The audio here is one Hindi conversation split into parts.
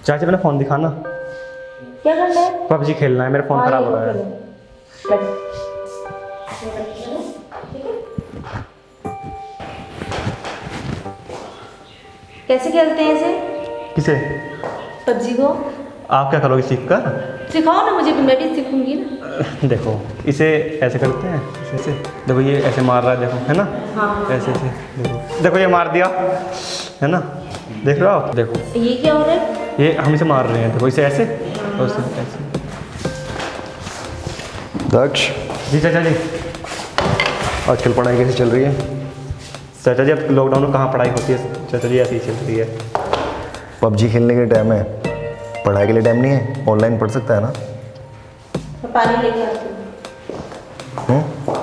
चाची अपना फ़ोन दिखाना। क्या करना है? पबजी खेलना है, मेरा फ़ोन ख़राब हो रहा है। कैसे खेलते हैं इसे? किसे? पबजी को। आप क्या करोगे सीख कर? सिखाओ ना मुझे, मैं भी सीखूंगी ना। देखो इसे ऐसे करते हैं, ऐसे देखो, ये ऐसे मार रहा है, देखो है ना। हाँ। ऐसे ऐसे देखो ये मार दिया है ना, देख रहे हो आप? देखो ये क्या हो रहा है? ये हम इसे मार रहे हैं, देखो इसे ऐसे और इसे ऐसे। दक्ष, जी चाचा जी। आजकल पढ़ाई कैसी चल रही है? चाचा जी अब लॉकडाउन में कहाँ पढ़ाई होती है चाचा जी, ऐसे ही चल रही है। पबजी खेलने के लिए टाइम है, पढ़ाई के लिए टाइम नहीं है। ऑनलाइन पढ़ सकता है ना। मैं पानी लेके आती हूँ।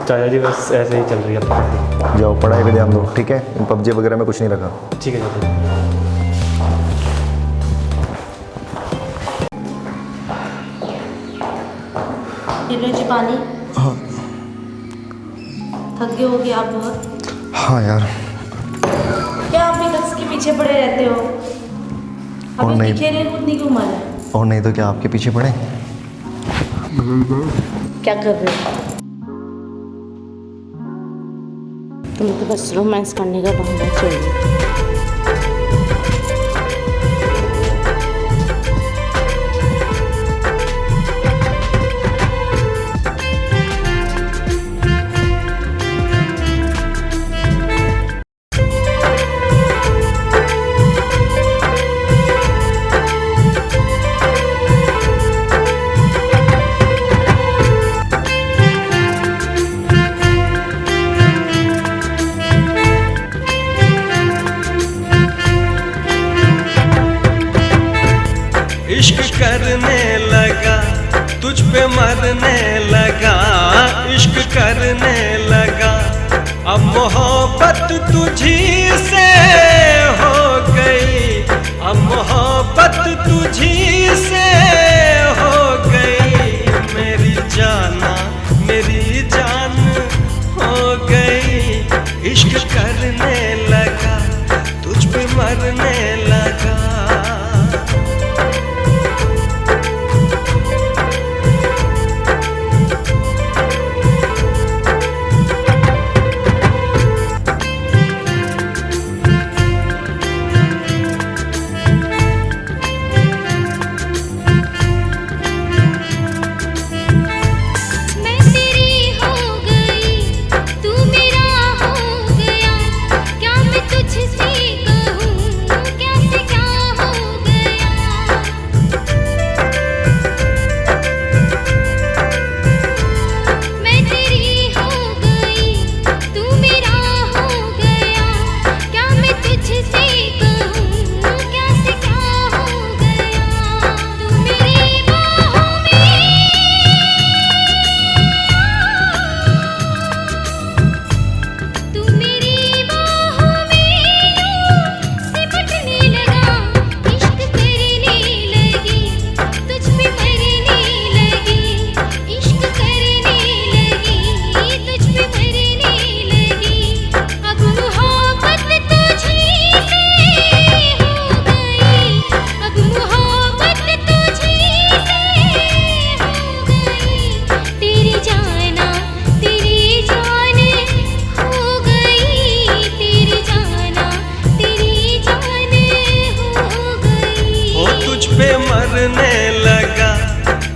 चाचा जी बस ऐसे ही चल रही है अब पढ़ाई। जाओ पढ़ाई पे ध्यान दो, ठीक है? इन पबजी वगैरह में कुछ नहीं रखा। ठीक है चाचा जी। ये लो जी पानी। हाँ थक गए होगे आप बहुत। हाँ यार। क्या आप भी ड्रग्स के पीछे पड़े रहते हो? और अभी नहीं। खेलने कूदने की उम्र है। और नहीं तो क्या आपके पीछे पड़े? क्या कर रहे हो? तुम तो बस रोमांस करने का बहाना चाहिए। इश्क करने लगा, तुझ पे मरने लगा, इश्क करने लगा, अब मोहब्बत तुझी से हो गई, अब मोहब्बत तुझी से हो गई, मेरी जाना मेरी जान हो गई, इश्क करने लगा, तुझ पे मरने लगा।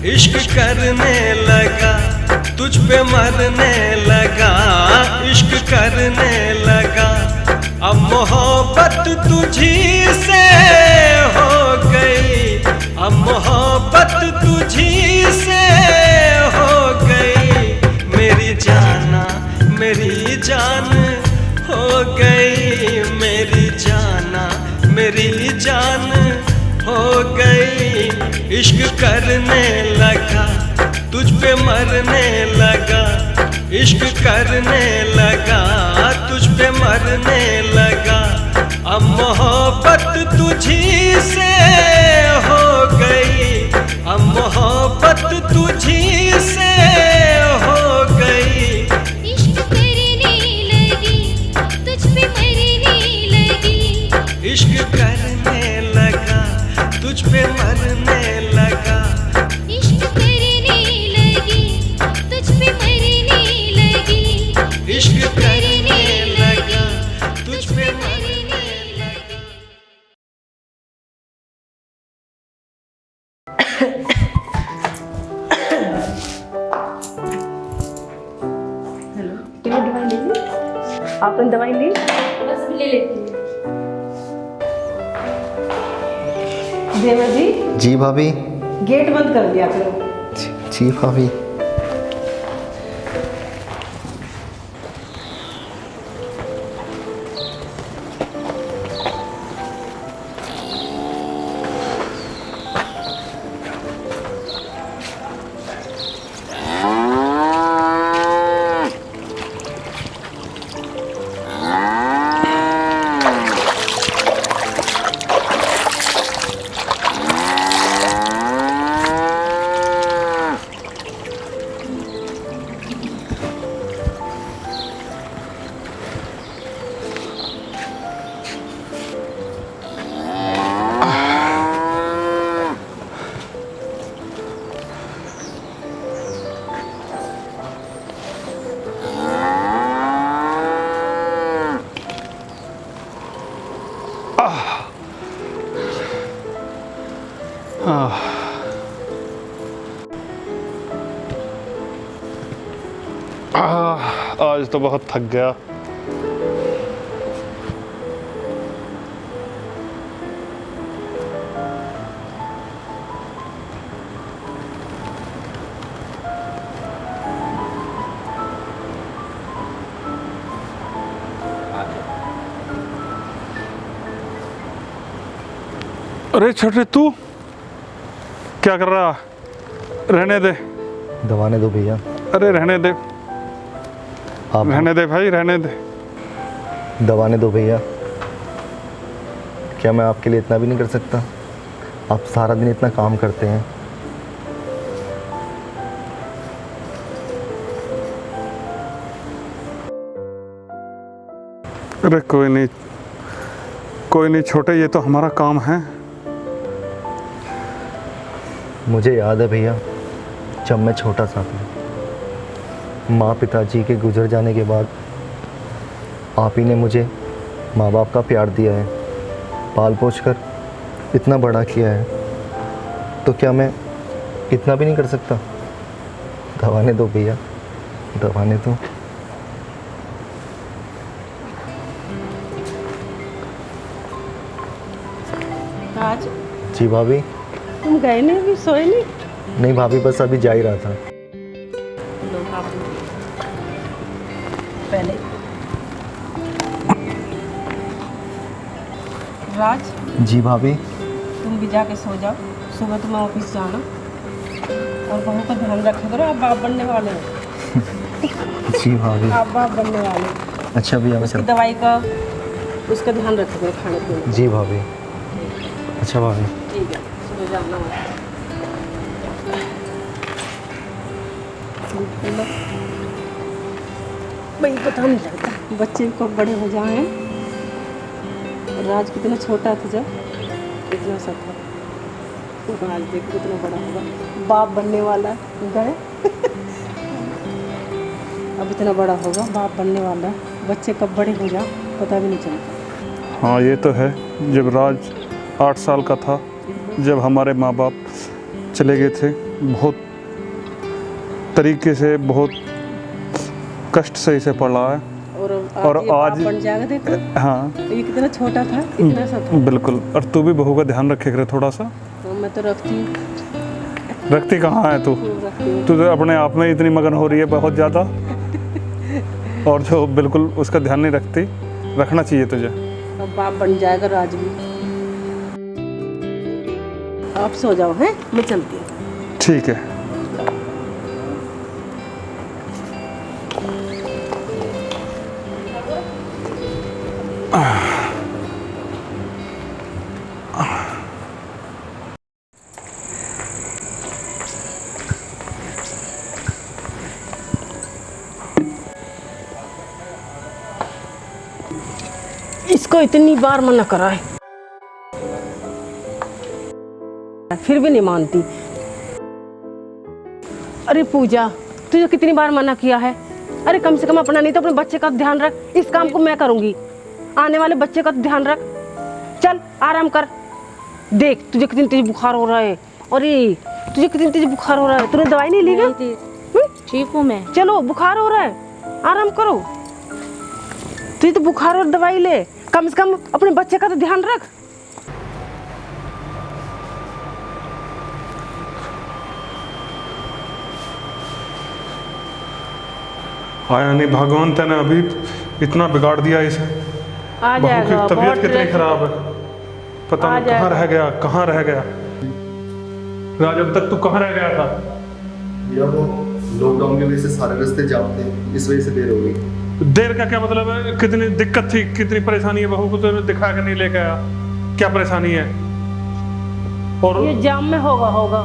इश्क करने लगा, तुझ पे मरने लगा, इश्क करने लगा, अब मोहब्बत तुझी से हो गई, अब मोहब्बत तुझी से हो गई, मेरी जाना मेरी जान हो गई, मेरी जाना मेरी जान हो गई, इश्क करने लगा, तुझ पे मरने लगा, इश्क करने लगा, तुझ पे मरने लगा, अब मोहब्बत तुझी से हो गई, अब मोहब्बत तुझी से हो गई, इश्क करने लगी, तुझ पे मरने लगी, इश्क करने लगा, तुझ पे तुमने दवाई ले ली? आपने दवाई ली? बस अभी ले लेती हूँ। देवा जी जी भाभी। गेट बंद कर दिया करो। जी भाभी। आज तो बहुत थक गया। अरे छोटे तू क्या कर रहा? रहने दे। दबाने दो भैया। अरे रहने दे, आप रहने दे भाई, रहने दे। दबाने दो भैया। क्या मैं आपके लिए इतना भी नहीं कर सकता? आप सारा दिन इतना काम करते हैं। अरे कोई नहीं छोटे, ये तो हमारा काम है। मुझे याद है भैया, जब मैं छोटा सा था, माँ पिताजी के गुजर जाने के बाद आप ही ने मुझे माँ बाप का प्यार दिया है, पाल पोछ कर इतना बड़ा किया है, तो क्या मैं इतना भी नहीं कर सकता? दबाने दो भैया, दबाने दो। आज जी भाभी। तुम गए नहीं, अभी सोए नहीं? नहीं भाभी, बस अभी जा ही रहा था। लो आप पहले। राज जी भाभी। तुम भी जाके सो जाओ, सुबह तुम्हें ऑफिस जाना, और बहू का ध्यान रखा करो, आप बाप बनने वाले हो। जी भाभी। आप बाप बनने वाले हो। अच्छा भैया, मैं उसकी चल। दवाई का उसका ध्यान रखा करो, खाने पीने। जी भाभी। अच्छा भाभी। ठीक है, सुबह जाना है। भाई पता नहीं लगता बच्चे कब बड़े हो जाए। राज कितना छोटा था जब, इतना सा था, तो आज देख कितना बड़ा होगा, बाप बनने वाला गए। अब इतना बड़ा होगा, बाप बनने वाला है। बच्चे कब बड़े हो जाए पता भी नहीं चलता। हाँ ये तो है। जब राज 8 साल का था, जब हमारे माँ बाप चले गए थे, बहुत तरीके से, बहुत कष्ट से इसे पढ़ा है। और आज बाप बन जाएगा, देखो। हाँ ये कितना छोटा था, इतना सा था। बिल्कुल। और तू भी बहू का ध्यान रखे करे थोड़ा सा। तो मैं तो रखती हूँ। रखती कहाँ है तू? रखती हूँ। तू तो अपने आप में इतनी मगन हो रही है बहुत ज़्यादा, और जो बिल्कुल उसका ध्यान नहीं रखती। रखना चाहिए तुझे। अब बाप बन जाएगा राज भी। आप सो जाओ, हैं, मैं चलती हूँ। ठीक है। इसको इतनी बार मना करा है, फिर भी नहीं मानती। अरे पूजा, तुझे कितनी बार मना किया है? अरे कम से कम अपना नहीं तो अपने बच्चे का ध्यान रख। इस काम को मैं करूंगी, आने वाले बच्चे का ध्यान रख। चल आराम कर। देख तुझे कितनी तेज बुखार हो रहा है। अरे तुझे कितनी तेज बुखार हो रहा है, तूने दवाई नहीं ली क्या? ठीक हूँ मैं। चलो बुखार हो रहा है, आराम करो। तुझे तो बुखार और दवाई ले, कम से कम अपने बच्चे का तो ध्यान रख। आया नहीं भगवान, तेने अभी इतना बिगाड़ दिया इसे। आ बहू जाएगा, की तबीयत बहुत कितनी रेस्ट- खराब है, पता आ नहीं कहाँ जाएगा। रह गया, कहाँ रह गया। राज अब तक तू कहाँ रह गया था? भैया वो लॉकडाउन की वजह से सारे रास्ते जाम थे, इस वजह से देर हो गई। देर का क्या मतलब है? कितनी दिक्कत थी, कितनी परेशानी है? बहू को तो दिखा के नहीं लेके आया, क्या परेशानी है? और ये जाम में होगा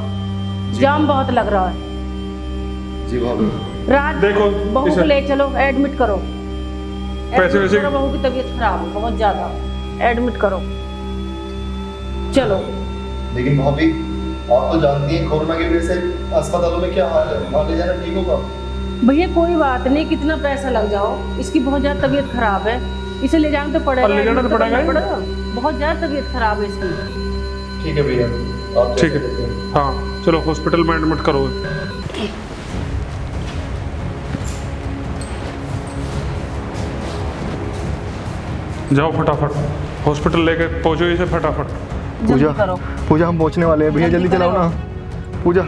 जाम बहुत लग रहा है। जी भाभी। रात देखो, बहू को इसे- ले चलो, एडमिट करो। पैसे वैसे- करो, बहू की तबीयत खराब है बहुत ज्यादा, एडमिट करो। चलो। लेकिन भाभी आप तो जानती हैं कोरोना की वजह से अस्पतालों में क्या हाल है, वहाँ ले जाना ठीक होगा? भैया कोई बात नहीं, कितना पैसा लग जाओ, इसकी बहुत ज्यादा तबीयत खराब है, इसे ले जाना तो पड़ेगा। और ले जाना तो admit पड़ेगा ही। करना बहुत ज्यादा तबीयत खराब है इसकी। ठीक है भैया, आप ठीक जैसे है, कहते हैं। हाँ चलो हॉस्पिटल में एडमिट करो। जाओ फटाफट हॉस्पिटल लेके पहुंचो इसे फटाफट। जल्दी करो। पूजा हम पहुंचने वाले हैं भैया, जल्दी जल्दी चलाओ करो। ना। पूजा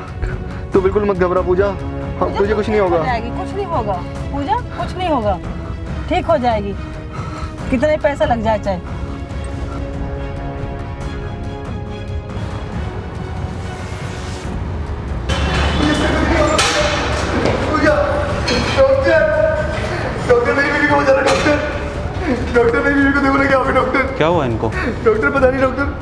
तू बिल्कुल मत घबरा पूजा, हम तुझे कुछ नहीं होगा। कुछ नहीं होगा पूजा, कुछ नहीं होगा, ठीक हो जाएगी, कितने पैसा लग जाए चाहे। डॉक्टर मेरी बीवी को बचा रहा, डॉक्टर मेरी बीवी को देखो ना क्या हुआ डॉक्टर। क्या हुआ इनको? डॉक्टर पता नहीं डॉक्टर।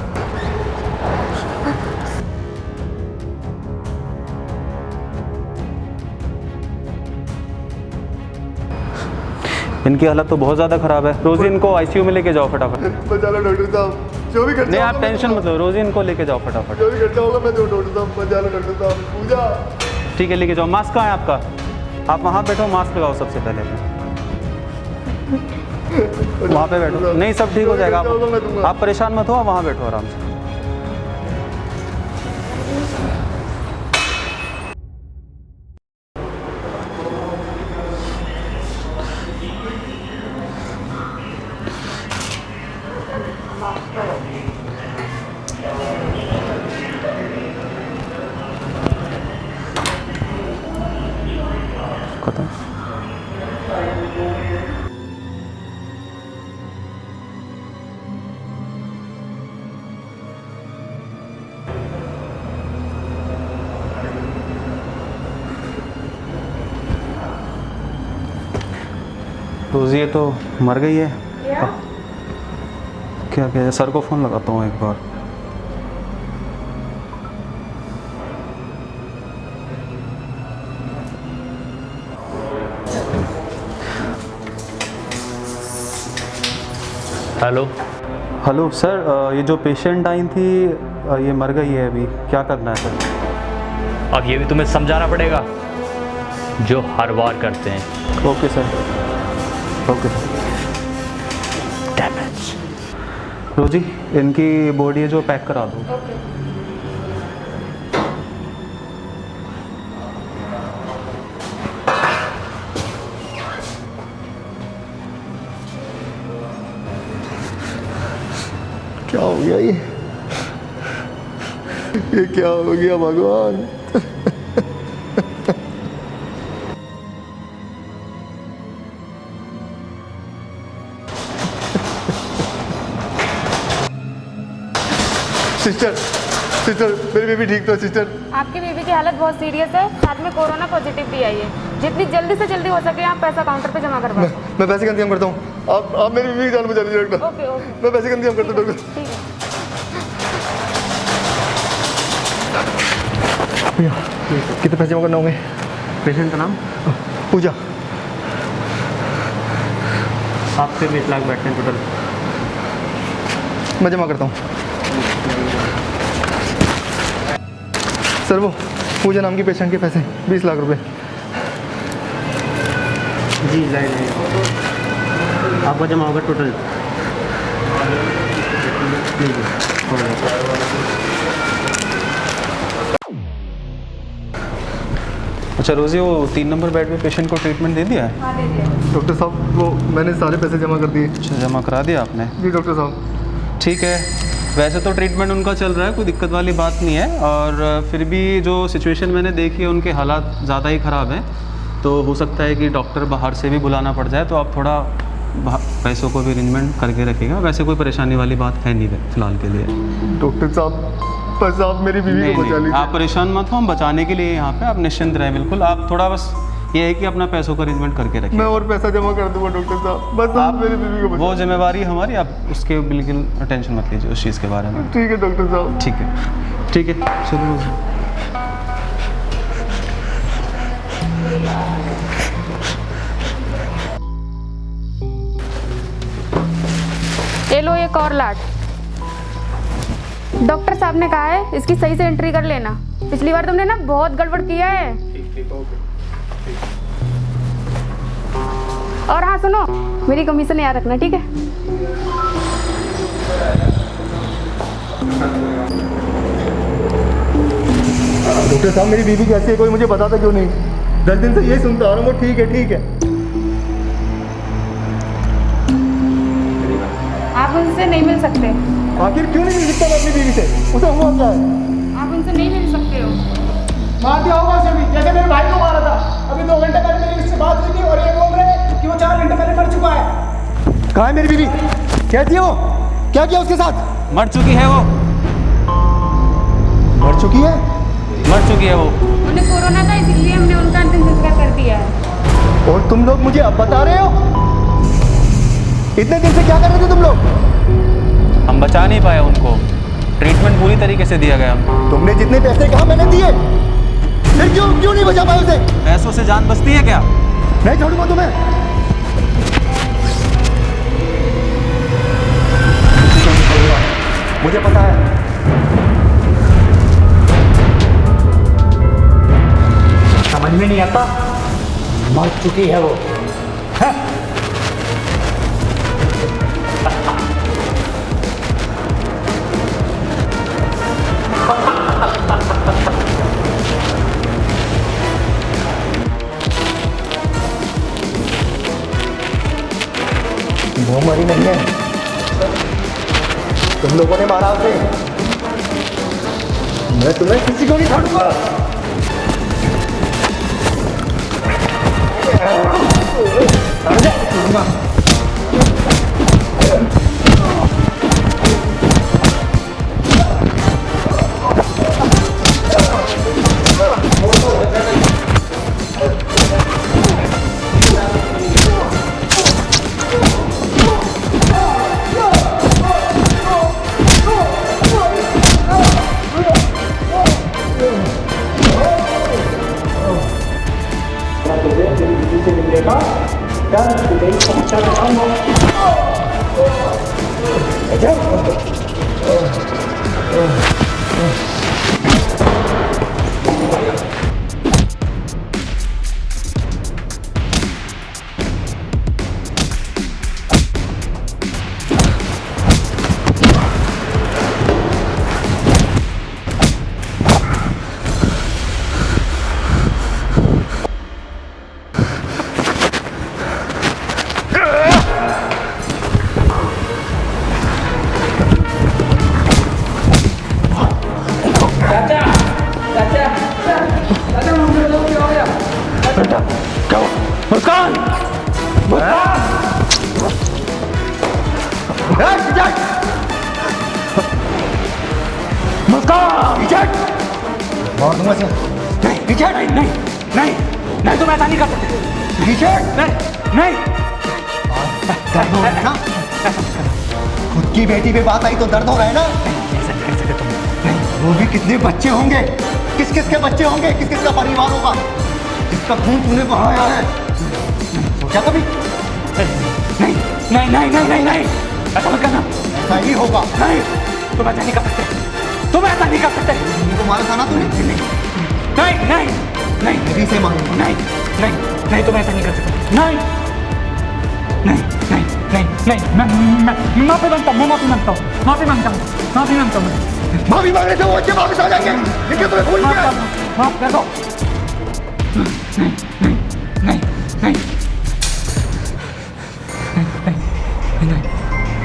इनकी हालत तो बहुत ज़्यादा ख़राब है। रोज़ी इनको आईसीयू में लेके जाओ फटाफट। बचा लो डॉक्टर साहब, जो भी खर्चा नहीं होगा आप मैं टेंशन दूंगा। मत लो, रोज़ी इनको लेके जाओ फटाफट। जो भी खर्चा होगा मैं दूँ डॉक्टर साहब, बचा लो डॉक्टर साहब। पूजा ठीक है लेके जाओ। मास्क कहाँ है आपका? आप वहाँ बैठो, मास्क लगाओ सबसे पहले। वहाँ पे बैठो। नहीं सब ठीक हो जाएगा, आप परेशान मत हो, आप वहाँ बैठो आराम से। खत्म। रोज़ी ये तो मर गई है। क्या क्या सर को फ़ोन लगाता हूँ एक बार। हेलो। हेलो सर, ये जो पेशेंट आई थी ये मर गई है, अभी क्या करना है सर? अब ये भी तुम्हें समझाना पड़ेगा जो हर बार करते हैं। Okay sir, okay sir. रोजी इनकी बॉडी है जो पैक करा दो। क्या हो गया ये क्या हो गया भगवान। सिस्टर सिस्टर मेरी बेबी ठीक तो है सिस्टर। आपकी बेबी की हालत बहुत सीरियस है, साथ में कोरोना पॉजिटिव भी आई है। जितनी जल्दी से जल्दी हो सके आप पैसा काउंटर पे जमा करवा दो। मैं पैसे का इंतजाम करता हूँ, आप मेरी बीवी की जान बचा दीजिए डॉक्टर। ओके ओके मैं पैसे का इंतजाम करता हूँ डॉक्टर। ठीक है। भैया कितने पैसे जमा करना होंगे? पेशेंट का नाम पूजा। आपसे 20 लाख बैठते हैं टोटल। मैं जमा करता हूँ सर। वो पूजा नाम की पेशेंट के पैसे 20 लाख रुपए। जी लाइन आपका जमा होगा टोटल। अच्छा रोज़ी, वो 3 नंबर बेड पे पेशेंट को ट्रीटमेंट दे दिया है? हाँ दे दिया। डॉक्टर साहब वो मैंने सारे पैसे जमा कर दिए। अच्छा, जमा करा दिया आपने? जी डॉक्टर साहब। ठीक है, वैसे तो ट्रीटमेंट उनका चल रहा है, कोई दिक्कत वाली बात नहीं है। और फिर भी जो सिचुएशन मैंने देखी है, उनके हालात ज़्यादा ही ख़राब हैं, तो हो सकता है कि डॉक्टर बाहर से भी बुलाना पड़ जाए। तो आप थोड़ा पैसों को भी अरेंजमेंट करके रखिएगा। वैसे कोई परेशानी वाली बात है नहीं फिलहाल के लिए। डॉक्टर साहब बस आप मेरी बीवी नहीं, को बचा नहीं, लीजिए। आप परेशान मत हो, हम बचाने के लिए यहाँ पे, आप निश्चिंत रहें बिल्कुल। आप थोड़ा बस ये है कि अपना पैसों का अरेंजमेंट करके रखिए। मैं और पैसा जमा कर दूंगा डॉक्टर साहब, बस आप मेरी बीवी को बचा। वो जिम्मेवारी हमारी, आप उसके बिल्कुल टेंशन मत लीजिए उस चीज़ के बारे में। ठीक है डॉक्टर साहब। ठीक है, ठीक है, चलो। ये लो एक और लाट। डॉक्टर साहब ने कहा है इसकी सही से एंट्री कर लेना। पिछली बार तुमने ना बहुत गड़बड़ किया है। और हाँ सुनो, मेरी कमीशन याद रखना, ठीक है? डॉक्टर साहब मेरी बीवी कैसी है कोई मुझे बताता क्यों नहीं? 10 दिन से यही सुनता आ रहा हूँ। वो ठीक है ठीक है। आप उनसे नहीं मिल सकते। आखिर क्यों नहीं मिल सकता मैं अपनी बीवी से? उसे हुआ क्या है? आप उनसे नहीं मिल सकते हो। मार दिया होगा उसे भी, जैसे मेरे भाई को मारा था। अभी 2 घंटे पहले मेरी उससे बात हुई थी और ये बोल रहे हैं कि वो 4 घंटे पहले मर चुका है। कहाँ है मेरी बीवी? कैसी है वो? क्या किया उसके साथ? मर चुकी है वो, मर चुकी है? मर चुकी है वो। उन्हें कोरोना था, इसलिए हमने उनका अंतिम संस्कार कर दिया है। और तुम लोग मुझे अब बता रहे हो? इतने दिन से क्या कर रहे थे तुम लोग? हम बचा नहीं पाए उनको, ट्रीटमेंट पूरी तरीके से दिया गया। तुमने जितने पैसे कहा मैंने दिए, फिर क्यों नहीं बचा पाए उसे? पैसों से जान बचती है क्या? नहीं छोड़ूंगा तुम्हें। मुझे पता है। समझ में नहीं आता, मर चुकी है वो। वो मरी नहीं है, तुम लोगों ने मारा उसे। मैं तुम्हें किसी को नहीं छोड़ूंगा। मार दूंगा इसे। नहीं तुम ऐसा नहीं कर सकते। नहीं दर्द हो रहा है ना? खुद की बेटी पे बात आई तो दर्द हो रहा है ना? वो भी कितने बच्चे होंगे, किस किस के बच्चे होंगे, किस किस का परिवार होगा, जिसका खून तूने बहाया है। सोचा कभी? नहीं ऐसा मत करना। ऐसा ही होगा। नहीं तुम ऐसा नहीं कर सकते, तुम ऐसा नहीं कर सकते। तुमको मारा था ना तूने? नहीं मेरी से मारूंगा। नहीं तुम ऐसा नहीं कर सकते। नहीं मैं माफी मांगता हूँ। माफी मांगने से वो बच्चे वापस आ जाएंगे, लेकिन तुम्हें भूल गया। माफ कर दो।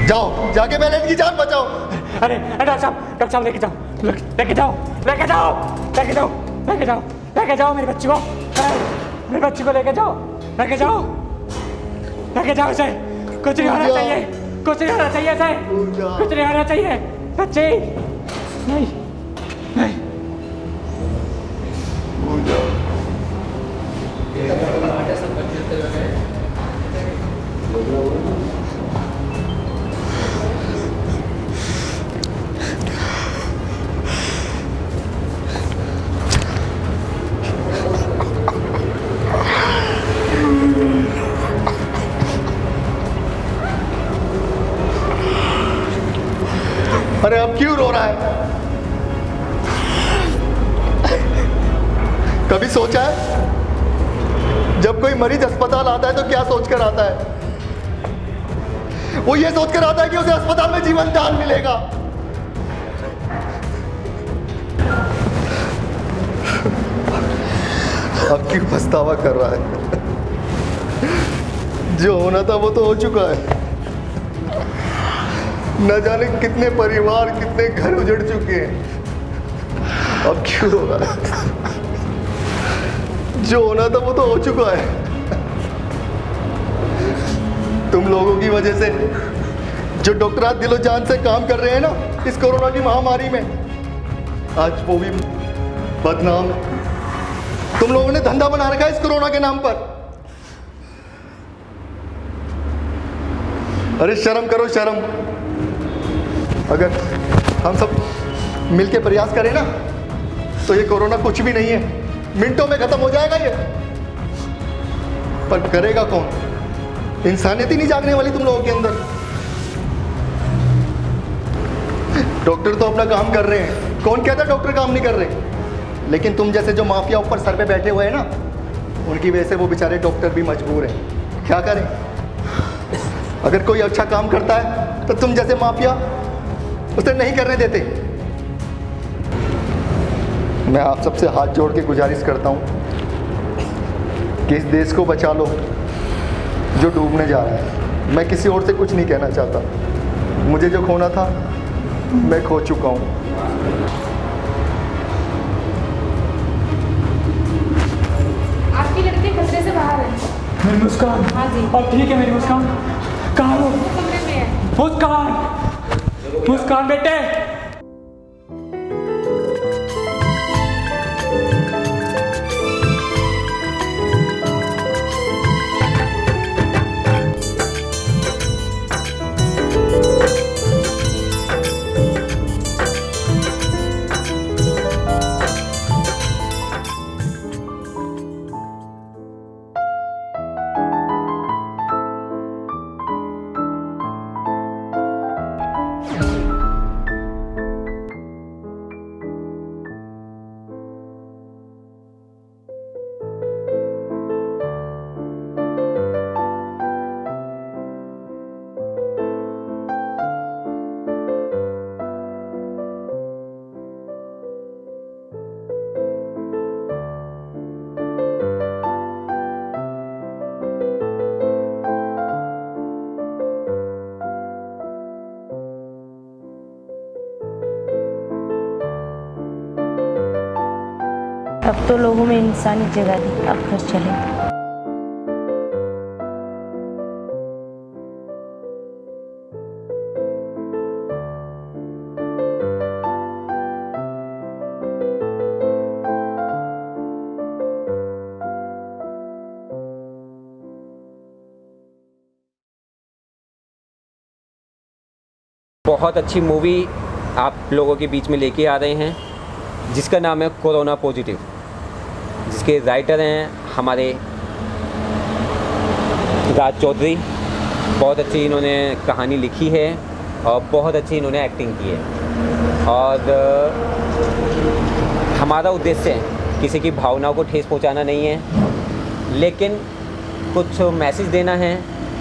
जाओ, जाके पहले इनकी जान बचाओ। अरे डॉक्टर साहब लेके जाओ, लेके जाओ, लेके जाओ, लेके जाओ, लेके जाओ, लेके जाओ मेरी बच्ची को, मेरी बच्ची को लेके जाओ, लेके जाओ, लेके जाओ इसे। कुछ नहीं होना चाहिए, कुछ नहीं होना चाहिए इसे, कुछ नहीं होना चाहिए बच्ची। नहीं नहीं अरे अब क्यों रो रहा है? कभी सोचा है जब कोई मरीज अस्पताल आता है तो क्या सोचकर आता है? वो ये सोचकर आता है कि उसे अस्पताल में जीवन दान मिलेगा। अब क्यों पछतावा कर रहा है? जो होना था वो तो हो चुका है। न जाने कितने परिवार, कितने घर उजड़ चुके हैं। अब क्यों हो रहा है? जो होना था वो तो हो चुका है। तुम लोगों की वजह से जो डॉक्टर दिलो जान से काम कर रहे हैं ना इस कोरोना की महामारी में, आज वो भी बदनाम है। तुम लोगों ने धंधा बना रखा है इस कोरोना के नाम पर। अरे शर्म करो, शर्म। अगर हम सब मिलके प्रयास करें ना तो ये कोरोना कुछ भी नहीं है, मिनटों में खत्म हो जाएगा ये। पर करेगा कौन? इंसानियत ही नहीं जागने वाली तुम लोगों के अंदर। डॉक्टर तो अपना काम कर रहे हैं, कौन कहता डॉक्टर काम नहीं कर रहे? लेकिन तुम जैसे जो माफिया ऊपर सर पे बैठे हुए हैं ना, उनकी वजह से वो बेचारे डॉक्टर भी मजबूर हैं। क्या करें? अगर कोई अच्छा काम करता है तो तुम जैसे माफिया उसे नहीं करने देते। मैं आप सबसे हाथ जोड़ के गुजारिश करता हूं कि इस देश को बचा लो जो डूबने जा रहा है। मैं किसी और से कुछ नहीं कहना चाहता। मुझे जो खोना था मैं खो चुका हूं। आपकी लड़की खतरे से बाहर है। मेरी मुस्कान। हाँ जी। अब ठीक है मेरी मुस्कान? कहाँ हो? वो कमरे में है। मुस्कान, मुस्कान बेटे। अब तो लोगों में इंसानियत जगा दी, अब घर चले। बहुत अच्छी मूवी आप लोगों के बीच में लेके आ रहे हैं जिसका नाम है कोरोना पॉजिटिव, जिसके राइटर हैं हमारे राज चौधरी। बहुत अच्छी इन्होंने कहानी लिखी है और बहुत अच्छी इन्होंने एक्टिंग की है। और हमारा उद्देश्य किसी की भावनाओं को ठेस पहुंचाना नहीं है, लेकिन कुछ मैसेज देना है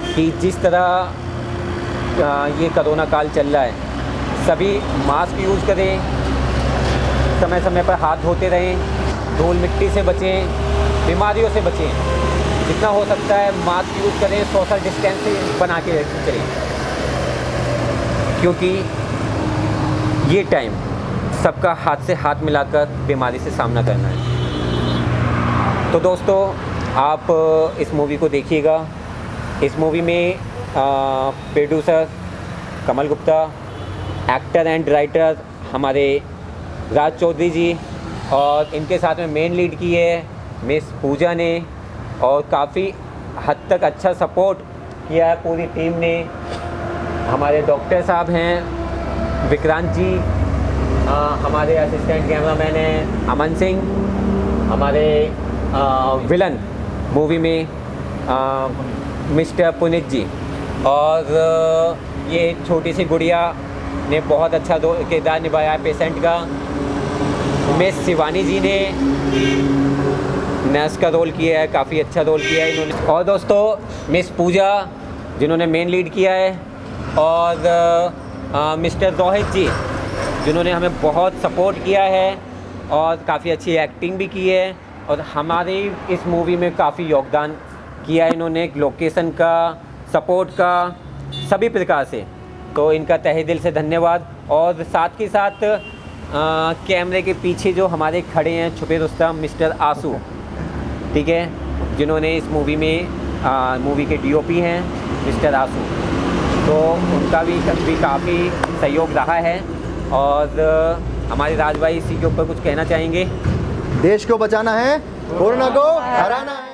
कि जिस तरह ये कोरोना काल चल रहा है, सभी मास्क यूज़ करें, समय समय पर हाथ धोते रहें, धूल मिट्टी से बचें, बीमारियों से बचें, जितना हो सकता है मास्क यूज़ करें, सोशल डिस्टेंसिंग बना के चलें, क्योंकि ये टाइम सबका हाथ से हाथ मिलाकर बीमारी से सामना करना है। तो दोस्तों, आप इस मूवी को देखिएगा। इस मूवी में producer Kamal Gupta, actor and writer हमारे राज चौधरी जी, और इनके साथ में मेन लीड की है मिस पूजा ने, और काफ़ी हद तक अच्छा सपोर्ट किया है पूरी टीम ने। हमारे डॉक्टर साहब हैं विक्रांत जी, हमारे असिस्टेंट कैमरामैन हैं अमन सिंह, हमारे विलन मूवी में मिस्टर पुनीत जी, और ये छोटी सी गुड़िया ने बहुत अच्छा किरदार निभाया है पेशेंट का। मिस शिवानी जी ने नर्स का रोल किया है, काफ़ी अच्छा रोल किया है इन्होंने। और दोस्तों, मिस पूजा जिन्होंने मेन लीड किया है, और मिस्टर रोहित जी जिन्होंने हमें बहुत सपोर्ट किया है और काफ़ी अच्छी एक्टिंग भी की है, और हमारी इस मूवी में काफ़ी योगदान किया है इन्होंने, लोकेशन का, सपोर्ट का, सभी प्रकार से। तो इनका तहे दिल से धन्यवाद। और साथ ही साथ कैमरे के पीछे जो हमारे खड़े हैं छुपे रुस्तम मिस्टर आंसू, ठीक है, जिन्होंने इस मूवी में मूवी के डीओपी हैं मिस्टर आंसू, तो उनका भी काफ़ी सहयोग रहा है। और हमारे राज भाई इसी के ऊपर कुछ कहना चाहेंगे? देश को बचाना है, कोरोना को हराना है।